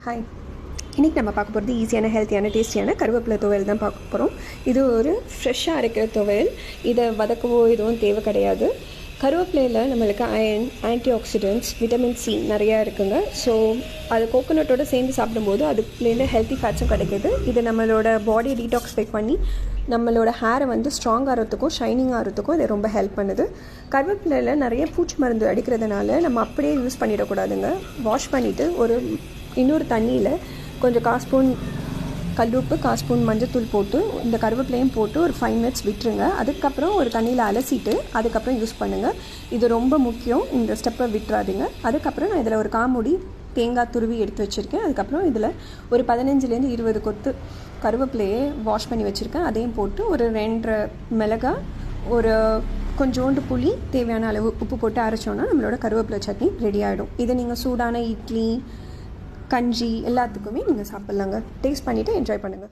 Hi, இன்றைக்கி நம்ம பார்க்க போகிறது ஈஸியான ஹெல்த்தியான டேஸ்டியான கருவேப்பிலை துவையல் தான் பார்க்க போகிறோம். இது ஒரு ஃப்ரெஷ்ஷாக அரைக்கிற துவையல். இதை வதக்கவோ எதுவும் தேவை கிடையாது. கருவேப்பிலையில் நம்மளுக்கு iron, antioxidants, vitamin C நிறையா இருக்குங்க. ஸோ அது கோகோனட்டோடு சேர்ந்து சாப்பிடும்போது அதுலேருந்து ஹெல்த்தி ஃபேட்ஸும் கிடைக்கிது. இது நம்மளோட பாடியை டீடாக்ஸிஃபை பண்ணி நம்மளோட ஹேரை ஸ்ட்ராங் ஆகிறதுக்கும் ஷைனிங் ஆகிறதுக்கும் இது ரொம்ப ஹெல்ப் பண்ணுது. கருவேப்பிலையில் நிறைய பூச்சி மருந்து அடிக்கிறதுனால நம்ம அப்படியே யூஸ் பண்ணிடக்கூடாதுங்க. வாஷ் பண்ணிவிட்டு இன்னொரு தண்ணியில் கொஞ்சம் 1/4 ஸ்பூன் கல்லுப்பு, 1/4 ஸ்பூன் மஞ்சத்தூள் போட்டு இந்த கருவேப்பிலையும் போட்டு ஒரு 5 மினிட்ஸ் விட்டுருங்க. அதுக்கப்புறம் ஒரு தண்ணியில் அலசிட்டு அதுக்கப்புறம் யூஸ் பண்ணுங்கள். இது ரொம்ப முக்கியம். இந்த ஸ்டெப்பை விட்டுறாதீங்க. அதுக்கப்புறம் நான் இதில் ஒரு காமுடி தேங்காய் துருவி எடுத்து வச்சுருக்கேன். அதுக்கப்புறம் இதில் ஒரு 15 20 கொத்து கருவேப்பிலையே வாஷ் பண்ணி வச்சுருக்கேன். அதையும் போட்டு ஒரு 2 மிளகாய், ஒரு கொஞ்சோண்டு புளி, தேவையான அளவு உப்பு போட்டு அரைச்சோன்னா நம்மளோட கருவேப்பிலை சட்னி ரெடி ஆகிடும். இதை நீங்கள் சூடான இட்லி, கஞ்சி எல்லாத்துக்குமே நீங்கள் சாப்பிட்லாங்க. டேஸ்ட் பண்ணிவிட்டு என்ஜாய் பண்ணுங்கள்.